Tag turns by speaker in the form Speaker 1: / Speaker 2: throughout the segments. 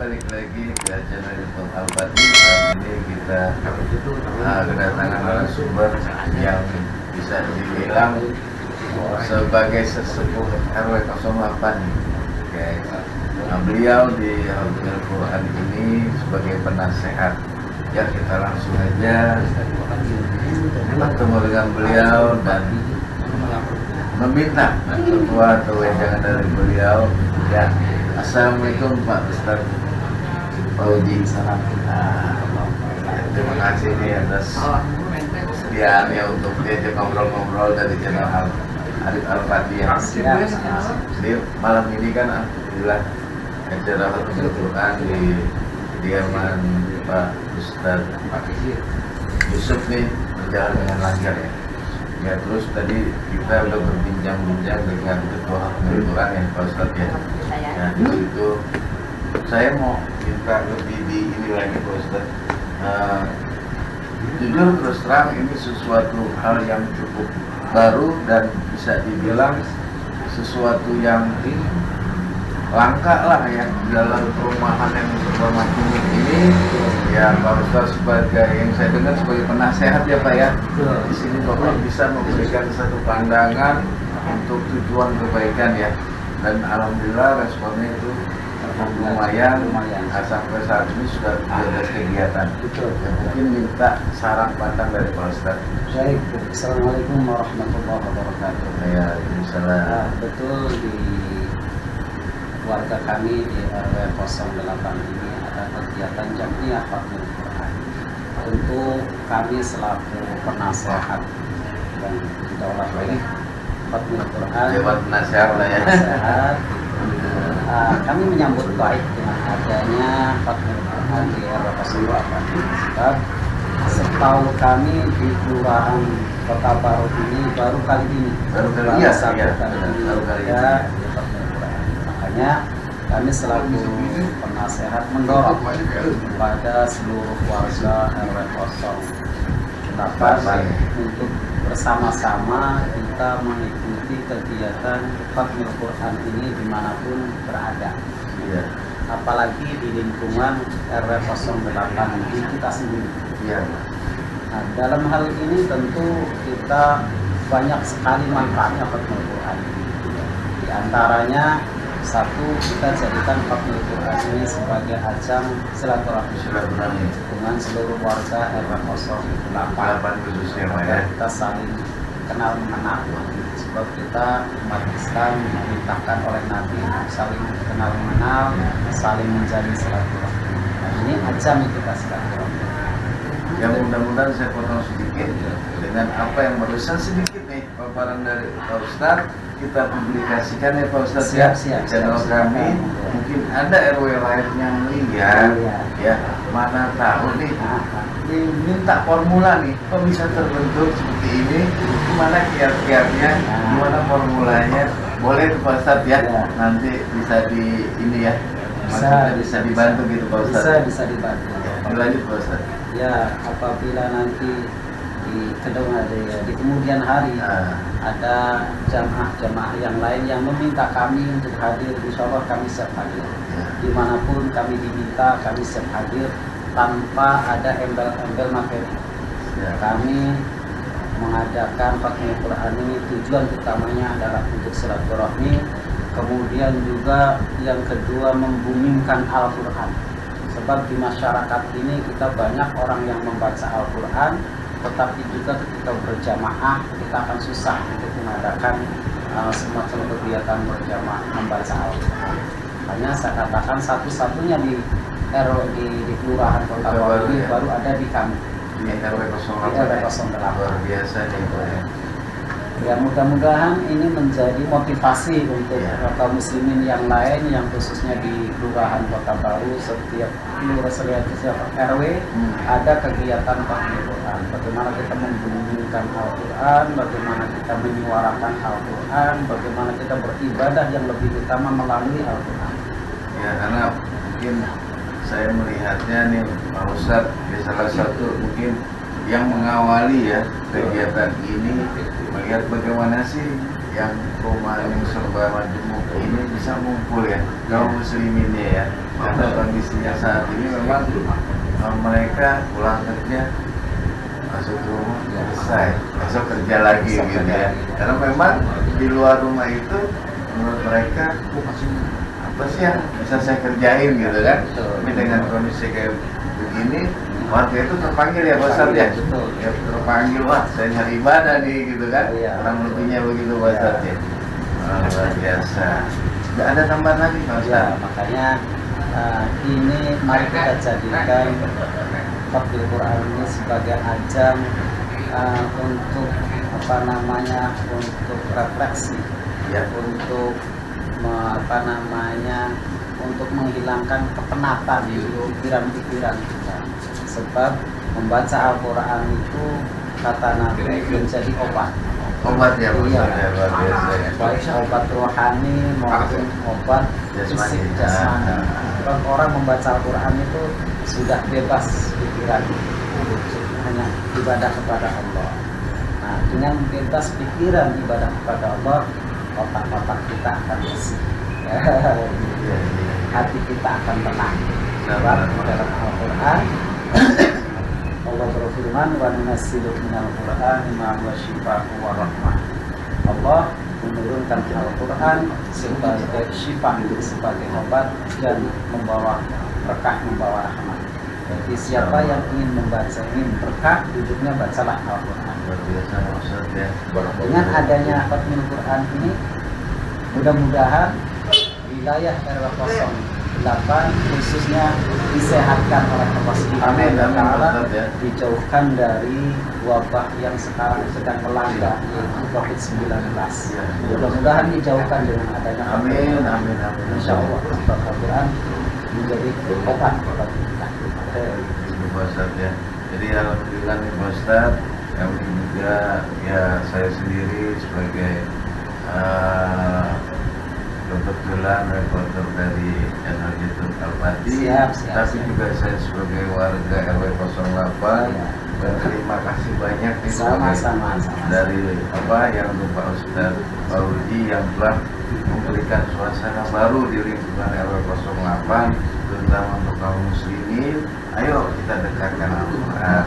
Speaker 1: balik lagi ke acara YouTube Al-Fatih. Saat ini kita kedatangan narasumber yang bisa dibilang sebagai sesepuh RW 08 guys. Nah, beliau di Al-Quran ini sebagai penasehat. Ya, kita langsung aja bertemu dengan beliau dan meminta fatwa atau wejangan dari beliau. Ya, assalamualaikum Pak Ustaz Fauji. Salam. Terima kasih nih atas kesediaannya untuk diajak ngobrol-ngobrol dari channel Arif Al-Fatih. Jadi malam ini kan alhamdulillah acara Al Quran di kediaman Pak Ustaz Yusuf nih berjalan dengan lancar ya. Ya, terus tadi kita udah berbincang-bincang dengan ketua Al-Quran ya Pak Ustadz ya. Nah, di situ saya mau minta lebih di ini lagi Pak Ustadz. Jujur terus terang ini sesuatu hal yang cukup baru dan bisa dibilang sesuatu yang langka lah ya dalam perumahan yang serba macam ini. Ya Pak Ustadz sebagai yang saya dengar sebagai penasehat ya Pak ya, di sini Bapak bisa memberikan satu pandangan untuk tujuan kebaikan ya, dan alhamdulillah responnya itu lumayan. Sampai saat ini sudah 13 kegiatan. Ya, mungkin minta saran pandang dari Pak Ustadz.
Speaker 2: Baik, assalamualaikum warahmatullahi wabarakatuh.
Speaker 1: Ya, salam.
Speaker 2: Betul, di warga kami di RW 08 ini ada kegiatan Jamiah Khatmul Quran. Tentu kami selaku penasehat dan daulah baik Khatmul Quran,
Speaker 1: Dewan Penasehat lah ya.
Speaker 2: Kami menyambut baik dengan adanya Khatmul Quran di RW 08. Sebab setahu kami di Kelurahan Kota Baru ini baru kali ini.
Speaker 1: Baru kali ini ya.
Speaker 2: Makanya kami selaku penasehat mendorong kepada seluruh warga RW 08 untuk bersama-sama kita mengikuti kegiatan Khatmul Quran ini dimanapun berada.
Speaker 1: Iya.
Speaker 2: Apalagi di lingkungan RW 08 ini kita sendiri.
Speaker 1: Iya.
Speaker 2: Nah, dalam hal ini tentu kita banyak sekali manfaatnya Khatmul Quran. Di antaranya satu, kita jadikan Khatmul Quran ini sebagai ajang silaturahmi dengan seluruh warga RW 08
Speaker 1: khususnya Pak ya.
Speaker 2: Kita saling kenal mengenal, sebab kita umat Islam diperintahkan oleh Nabi saling kenal mengenal, saling menjalin silaturahmi. Nah, ini ajang kita silaturahmi.
Speaker 1: Yang mudah-mudahan saya potong sedikit dengan apa yang barusan sedikit nih paparan dari Pak Ustadz, kita publikasikan ya Pak Ustadz ya, channel kami. Mungkin ada RW lain yang lihat ya, mana tahu nih minta formula nih, kok bisa terbentuk seperti ini, gimana kiat-kiatnya, gimana formulanya, boleh tuh Pak Ustadz ya, nanti bisa di ini ya, bisa dibantu gitu Pak Ustadz.
Speaker 2: Bisa dibantu.
Speaker 1: Lanjut Pak Ustadz.
Speaker 2: Ya, apabila nanti di kemudian hari ada jamaah yang lain yang meminta kami untuk hadir, insya Allah kami siap hadir. Dimanapun kami diminta, kami siap hadir tanpa ada embel-embel materi. Kami mengadakan Khatmul Quran ini tujuan utamanya adalah untuk silaturahmi, kemudian juga yang kedua membumingkan Al-Quran. Sebab di masyarakat ini kita banyak orang yang membaca Al-Quran, tetapi juga ketika berjamaah kita akan susah untuk mengadakan semacam kegiatan berjamaah membaca Al-Quran. Hanya saya katakan satu-satunya di Kelurahan Kota Baru ini baru ada di kami.
Speaker 1: Di RW 08.
Speaker 2: Luar
Speaker 1: biasa nih Pak ya.
Speaker 2: Ya, mudah-mudahan ini menjadi motivasi untuk kaum muslimin yang lain yang khususnya di Kelurahan Kota Baru. Setiap RW ada kegiatan Khatmul Quran. Bagaimana kita membumingkan Al-Quran, bagaimana kita menyuarakan Al-Quran, bagaimana kita beribadah yang lebih utama melalui Al-Quran.
Speaker 1: Ya, karena mungkin saya melihatnya nih Pak Ustadz, salah satu mungkin yang mengawali ya kegiatan ini lihat bagaimana sih yang rumah yang serba majemuk ini bisa ngumpul ya kaum muslimin ya. Karena kondisinya saat ini memang mereka pulang kerja masuk ke rumah selesai, besok kerja lagi gitu ya. Karena memang di luar rumah itu menurut mereka apa sih yang bisa saya kerjain gitu kan. Tapi dengan kondisi kayak begini warga itu terpanggil ya Pak Ustadz ya. Ya terpanggil, wah saya nyari ibadah nih gitu kan. Kurang lebihnya begitu Pak Ustadz ya. Luar biasa. Tidak ada tambahan lagi Pak Ustadz.
Speaker 2: Ya, makanya ini mari kita jadikan Fadlul Quran ini sebagai ajang untuk apa namanya, untuk refleksi ya, untuk untuk menghilangkan kepenatan di pikiran-pikiran kita. Sebab membaca Al-Quran itu kata Nabi menjadi obat.
Speaker 1: Obat ya,
Speaker 2: iya,
Speaker 1: luar biasa ya.
Speaker 2: Baik obat rohani maupun obat fisik jasmani. Kalau orang membaca Al-Quran itu sudah bebas pikiran, hanya ibadah kepada Allah. Nah, dengan bebas pikiran ibadah kepada Allah, otak-otak kita akan bersih. Hati kita akan tenang. Sebab dalam Al-Quran Allah berfirman, wa nunazzilu minal Qur'ani ma huwa syifaa'un wa rahmah. Allah menurunkan Al-Quran sebagai syifa, sebagai obat dan membawa berkah, membawa rahmat. Jadi siapa yang ingin membaca, ingin berkah, hidupnya bacalah Al-Quran. Dengan adanya Fadlul Quran ini, mudah-mudahan wilayah RW 08 khususnya disehatkan oleh Allah Subhanahu wa Ta'ala, dijauhkan dari wabah yang sekarang sedang melanda, yaitu COVID-19. Mudah-mudahan dijauhkan dengan adanya
Speaker 1: amin.
Speaker 2: Insya Allah Al-Quran menjadi obat bagi kita.
Speaker 1: Pak Ustadz ya. Jadi alhamdulillah nih Pak Ustadz, yang juga ya saya sendiri sebagai kebetulan reporter dari channel YouTube Al-Fatih, tapi juga saya sebagai warga RW 08 berterima kasih banyak nih
Speaker 2: sama-sama
Speaker 1: dari yang Pak Ustadz Fauzi yang telah memberikan suasana baru di lingkungan RW 08, terutama untuk kaum muslimin. Ayo kita dekatkan Al-Quran,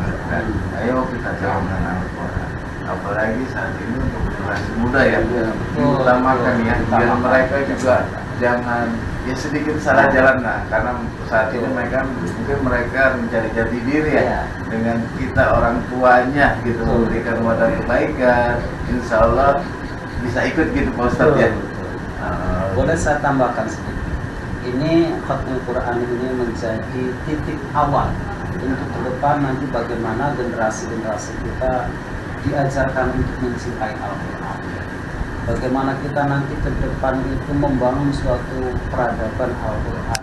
Speaker 1: ayo kita jalankan Al-Quran. Apalagi saat ini untuk generasi muda ya, diutamakan ya, biar mereka juga jangan ya sedikit salah jalan lah, karena saat ini mereka mungkin mencari jati diri ya, dengan kita orang tuanya gitu, memberikan wadah kebaikan, insya Allah bisa ikut gitu Pak Ustadz ya.
Speaker 2: Boleh saya tambahkan sedikit, ini Fadlul Quran ini menjadi titik awal untuk ke depan nanti bagaimana generasi-generasi kita diajarkan untuk mencintai Al-Quran. Bagaimana kita nanti ke depan itu membangun suatu peradaban Al-Quran,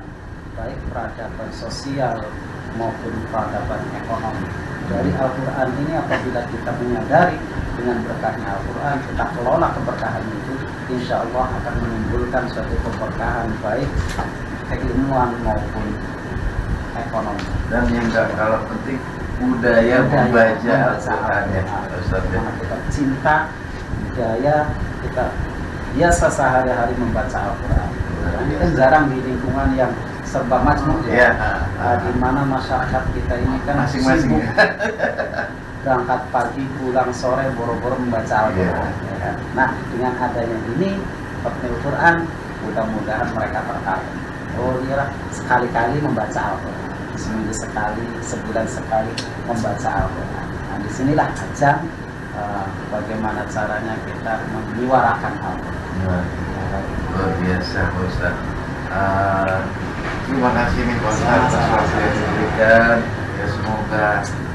Speaker 2: baik peradaban sosial maupun peradaban ekonomi. Dari Al-Quran ini apabila kita menyadari dengan berkahnya Al-Quran, kita kelola keberkahan itu, insya Allah akan menimbulkan suatu keberkahan baik keilmuan maupun ekonomi.
Speaker 1: Dan yang gak kalah penting, budaya membaca Al-Quran ya,
Speaker 2: kita cinta budaya, kita biasa sehari-hari membaca Al-Quran. Ini kan jarang di lingkungan yang serba majmuk ya, di mana masyarakat kita ini kan
Speaker 1: masing-masing
Speaker 2: sibuk, berangkat pagi pulang sore boro-boro membaca Al-Quran. Nah, dengan adanya ini Fadlul Quran, mudah-mudahan mereka tertarik. Oh iya, sekali-kali membaca Al-Quran, seminggu sekali, sebulan sekali membaca Al-Quran. Nah, disinilah ajang bagaimana caranya kita menyuarakan Al-Quran.
Speaker 1: Luar biasa Pak Ustadz. Terima kasih nih Pak Ustadz atas waktu yang diberikan. Ya semoga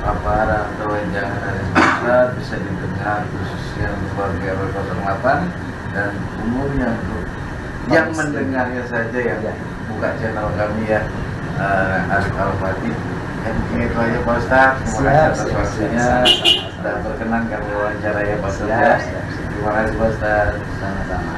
Speaker 1: paparan atau wejangan dari Pak Ustadz bisa didengar khususnya untuk warga RW 08 dan umumnya untuk yang mendengarnya saja yang buka channel kami ya, Al-Fatih. Yang mungkin itu aja Pak Ustadz. Terima kasih atas waktunya. Sudah berkenan kami wawancara ya Pak Ustadz. Terima kasih Pak Ustadz.
Speaker 2: Sama-sama.